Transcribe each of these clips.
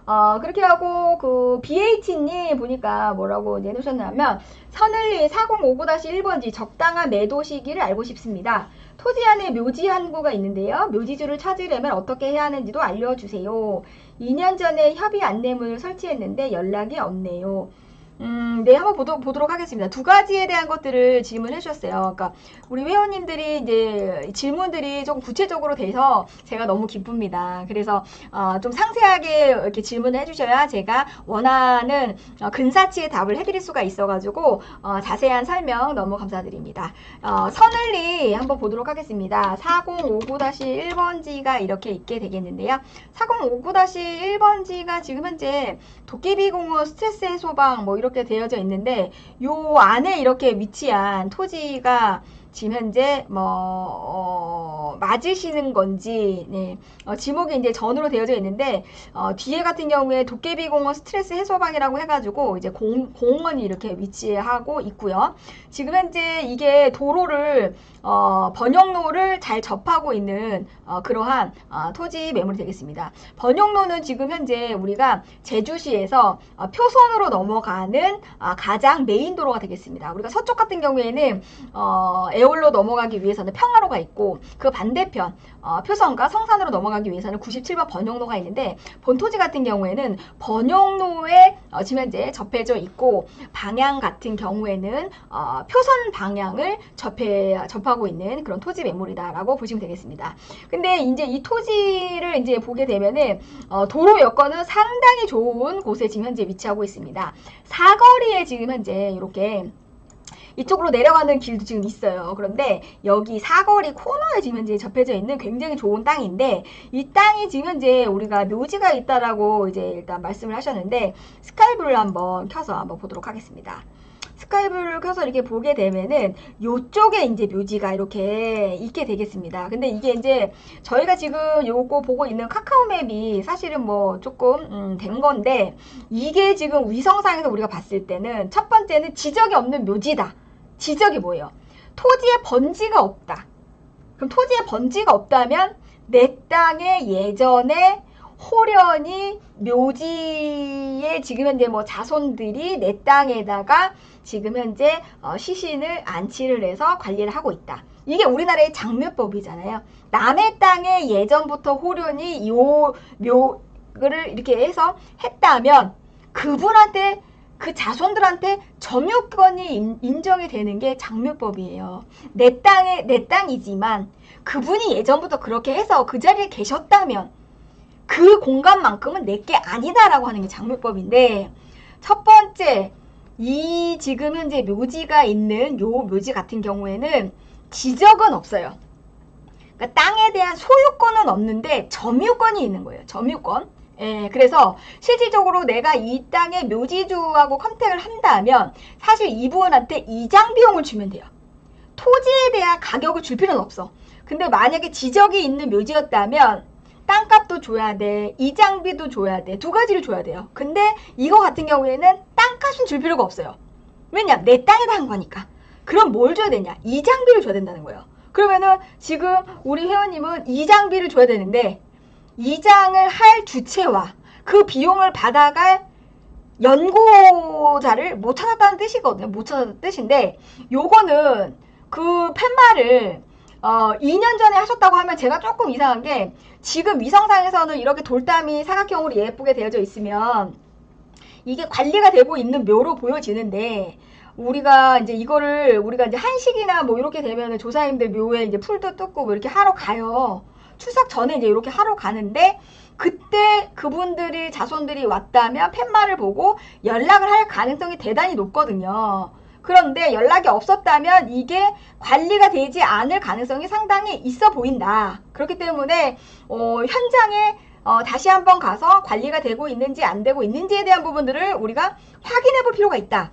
그렇게 하고, BH님 보니까 뭐라고 내놓으셨냐면, 서늘리 4059-1번지 적당한 매도 시기를 알고 싶습니다. 토지 안에 묘지 한 구가 있는데요. 묘지주를 찾으려면 어떻게 해야 하는지도 알려주세요. 2년 전에 협의 안내문을 설치했는데 연락이 없네요. 네, 한번 보도록 하겠습니다. 두 가지에 대한 것들을 질문해 주셨어요. 그러니까 우리 회원님들이 이제 질문들이 좀 구체적으로 돼서 제가 너무 기쁩니다. 그래서 좀 상세하게 이렇게 질문을 해주셔야 제가 원하는 근사치의 답을 해드릴 수가 있어가지고 자세한 설명 너무 감사드립니다. 서늘리 한번 보도록 하겠습니다. 4059-1번지가 이렇게 있게 되겠는데요. 4059-1번지가 지금 현재 도깨비공원 스트레스 해소방 뭐 이렇게 되어져 있는데 요 안에 이렇게 위치한 토지가 지금 현재 맞으시는 건지, 네, 지목이 이제 전으로 되어져 있는데 뒤에 같은 경우에 도깨비공원 스트레스 해소방이라고 해가지고 이제 공원이 이렇게 위치하고 있고요. 지금 현재 이게 도로를 번영로를 잘 접하고 있는 그러한 토지 매물이 되겠습니다. 번영로는 지금 현재 우리가 제주시에서 표선으로 넘어가는 가장 메인 도로가 되겠습니다. 우리가 서쪽 같은 경우에는 애월로 넘어가기 위해서는 평화로가 있고 그 반대편 표선과 성산으로 넘어가기 위해서는 97번 번영로가 있는데 본토지 같은 경우에는 번영로에 지금 현재 접해져 있고 방향 같은 경우에는 표선 방향을 접하고 있는 그런 토지 매물이다라고 보시면 되겠습니다. 근데 이제 이 토지를 이제 보게 되면은 도로 여건은 상당히 좋은 곳에 지금 현재 위치하고 있습니다. 사거리에 지금 현재 이렇게 이쪽으로 내려가는 길도 지금 있어요. 그런데 여기 사거리 코너에 지금 현재 접해져 있는 굉장히 좋은 땅인데 이 땅이 지금 현재 우리가 묘지가 있다라고 이제 일단 말씀을 하셨는데 스카이블을 한번 켜서 한번 보도록 하겠습니다. 스카이블을 켜서 이렇게 보게 되면은 요쪽에 이제 묘지가 이렇게 있게 되겠습니다. 근데 이게 이제 저희가 지금 요거 보고 있는 카카오맵이 사실은 뭐 조금 된 건데 이게 지금 위성상에서 우리가 봤을 때는 첫 번째는 지적이 없는 묘지다. 지적이 뭐예요? 토지에 번지가 없다. 그럼 토지에 번지가 없다면 내 땅에 예전에 호련히 묘지에 지금 현재 뭐 자손들이 내 땅에다가 지금 현재 시신을 안치를 해서 관리를 하고 있다. 이게 우리나라의 장묘법이잖아요. 남의 땅에 예전부터 호련히 요 묘를 이렇게 해서 했다면 그분한테 그 자손들한테 점유권이 인정이 되는 게 장묘법이에요. 내 땅이지만 그분이 예전부터 그렇게 해서 그 자리에 계셨다면 그 공간만큼은 내게 아니다라고 하는 게 장묘법인데 첫 번째 이 지금 현재 묘지가 있는 요 묘지 같은 경우에는 지적은 없어요. 그러니까 땅에 대한 소유권은 없는데 점유권이 있는 거예요. 점유권. 예, 그래서 실질적으로 내가 이 땅의 묘지주하고 컨택을 한다면 사실 이분한테 이장 비용을 주면 돼요. 토지에 대한 가격을 줄 필요는 없어. 근데 만약에 지적이 있는 묘지였다면 땅값도 줘야 돼, 이장비도 줘야 돼, 두 가지를 줘야 돼요. 근데 이거 같은 경우에는 땅값은 줄 필요가 없어요. 왜냐? 내 땅에다 한 거니까. 그럼 뭘 줘야 되냐? 이장비를 줘야 된다는 거예요. 그러면은 지금 우리 회원님은 이장비를 줘야 되는데 이장을 할 주체와 그 비용을 받아갈 연구자를 못 찾았다는 뜻이거든요. 못 찾았다는 뜻인데 요거는 그 팻말을 2년 전에 하셨다고 하면 제가 조금 이상한 게 지금 위성상에서는 이렇게 돌담이 사각형으로 예쁘게 되어져 있으면 이게 관리가 되고 있는 묘로 보여지는데 우리가 이제 이거를 우리가 이제 한식이나 뭐 이렇게 되면은 조사님들 묘에 이제 풀도 뜯고 뭐 이렇게 하러 가요. 추석 전에 이제 이렇게 하러 가는데 그때 그분들이 자손들이 왔다면 팻말을 보고 연락을 할 가능성이 대단히 높거든요. 그런데 연락이 없었다면 이게 관리가 되지 않을 가능성이 상당히 있어 보인다. 그렇기 때문에 현장에 다시 한번 가서 관리가 되고 있는지 안 되고 있는지에 대한 부분들을 우리가 확인해 볼 필요가 있다.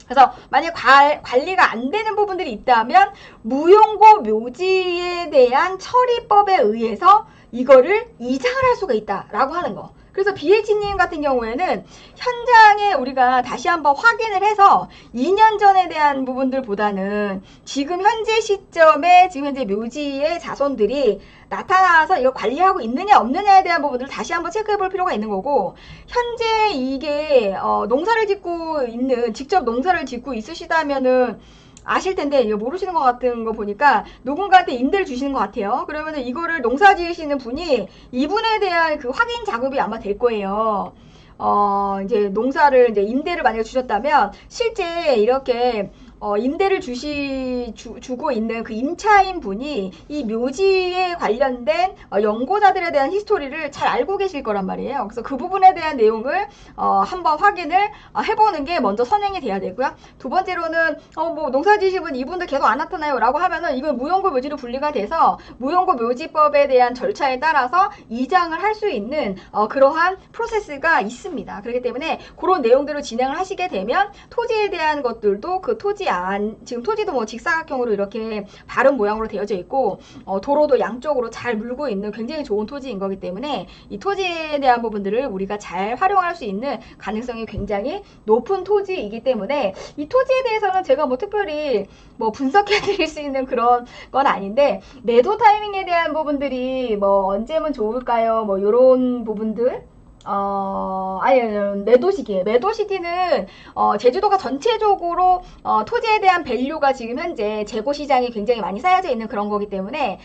그래서 만약 관리가 안 되는 부분들이 있다면 무용고 묘지에 대한 처리법에 의해서 이거를 이장을 할 수가 있다라고 하는 거. 그래서 BH님 같은 경우에는 현장에 우리가 다시 한번 확인을 해서 2년 전에 대한 부분들보다는 지금 현재 시점에 지금 현재 묘지의 자손들이 나타나서 이거 관리하고 있느냐 없느냐에 대한 부분들을 다시 한번 체크해 볼 필요가 있는 거고, 현재 이게 농사를 짓고 있는, 직접 농사를 짓고 있으시다면은 아실 텐데 이거 모르시는 것 같은 거 보니까 누군가한테 임대를 주시는 것 같아요. 그러면은 이거를 농사 지으시는 분이 이분에 대한 그 확인 작업이 아마 될 거예요. 이제 농사를 이제 임대를 만약에 주셨다면 실제 이렇게 임대를 주고 있는 그 임차인 분이 이 묘지에 관련된 연고자들에 대한 히스토리를 잘 알고 계실 거란 말이에요. 그래서 그 부분에 대한 내용을 한번 확인을 해보는 게 먼저 선행이 돼야 되고요. 두 번째로는 뭐 농사 지으신 분 이분들 계속 안 나타나요 라고 하면은 이건 무용고 묘지로 분리가 돼서 무용고 묘지법에 대한 절차에 따라서 이장을 할 수 있는 그러한 프로세스가 있습니다. 그렇기 때문에 그런 내용대로 진행을 하시게 되면 토지에 대한 것들도 그 토지 지금 토지도 뭐 직사각형으로 이렇게 바른 모양으로 되어져 있고 도로도 양쪽으로 잘 물고 있는 굉장히 좋은 토지인 거기 때문에 이 토지에 대한 부분들을 우리가 잘 활용할 수 있는 가능성이 굉장히 높은 토지이기 때문에 이 토지에 대해서는 제가 뭐 특별히 뭐 분석해 드릴 수 있는 그런 건 아닌데, 매도 타이밍에 대한 부분들이 뭐 언제면 좋을까요? 뭐 요런 부분들 아니, 매도 시기에. 매도 시기는, 제주도가 전체적으로, 토지에 대한 밸류가 지금 현재 재고 시장이 굉장히 많이 쌓여져 있는 그런 거기 때문에,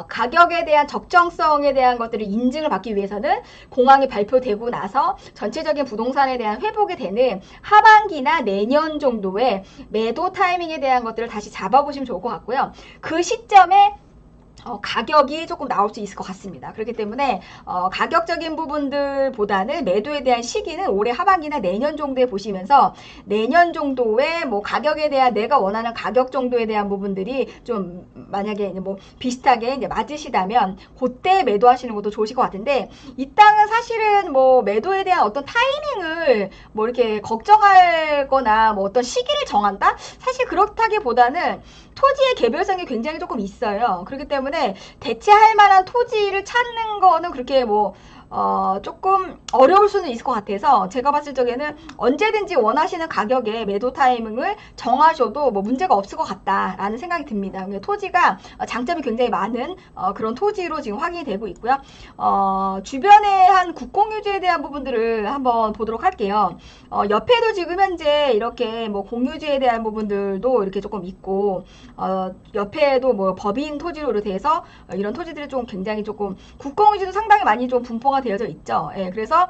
가격에 대한 적정성에 대한 것들을 인증을 받기 위해서는 공항이 발표되고 나서 전체적인 부동산에 대한 회복이 되는 하반기나 내년 정도의 매도 타이밍에 대한 것들을 다시 잡아보시면 좋을 것 같고요. 그 시점에 가격이 조금 나올 수 있을 것 같습니다. 그렇기 때문에 가격적인 부분들보다는 매도에 대한 시기는 올해 하반기나 내년 정도에 보시면서 내년 정도에 뭐 가격에 대한 내가 원하는 가격 정도에 대한 부분들이 좀 만약에 이제 뭐 비슷하게 이제 맞으시다면 그때 매도하시는 것도 좋으실 것 같은데, 이 땅은 사실은 뭐 매도에 대한 어떤 타이밍을 뭐 이렇게 걱정할 거나 뭐 어떤 시기를 정한다? 사실 그렇다기보다는 토지의 개별성이 굉장히 조금 있어요. 그렇기 때문에 대체할 만한 토지를 찾는 거는 그렇게 뭐 조금 어려울 수는 있을 것 같아서 제가 봤을 적에는 언제든지 원하시는 가격에 매도 타이밍을 정하셔도 뭐 문제가 없을 것 같다라는 생각이 듭니다. 토지가 장점이 굉장히 많은 그런 토지로 지금 확인이 되고 있고요. 주변에 한 국공유지에 대한 부분들을 한번 보도록 할게요. 옆에도 지금 현재 이렇게 뭐 공유지에 대한 부분들도 이렇게 조금 있고, 옆에도 뭐 법인 토지로 돼서 이런 토지들이 좀 굉장히 조금 국공유지도 상당히 많이 좀 분포가 되어져 있죠. 예, 그래서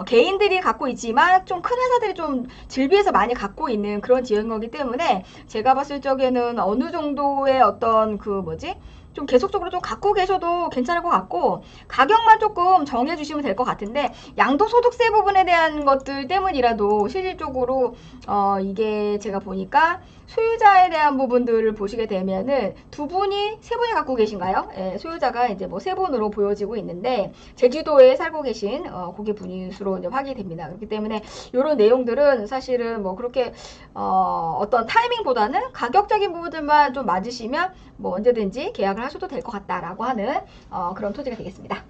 개인들이 갖고 있지만 좀 큰 회사들이 좀 질비해서 많이 갖고 있는 그런 지역인 거기 때문에 제가 봤을 적에는 어느 정도의 어떤 그 뭐지? 좀 계속적으로 좀 갖고 계셔도 괜찮을 것 같고, 가격만 조금 정해주시면 될 것 같은데, 양도소득세 부분에 대한 것들 때문이라도 실질적으로 이게 제가 보니까 소유자에 대한 부분들을 보시게 되면은 세 분이 갖고 계신가요? 예, 소유자가 이제 뭐 세 분으로 보여지고 있는데 제주도에 살고 계신 고객 분수로 이제 확인이 됩니다. 그렇기 때문에 이런 내용들은 사실은 뭐 그렇게 어떤 타이밍보다는 가격적인 부분들만 좀 맞으시면 뭐 언제든지 계약을 하셔도 될 것 같다라고 하는 그런 토지가 되겠습니다.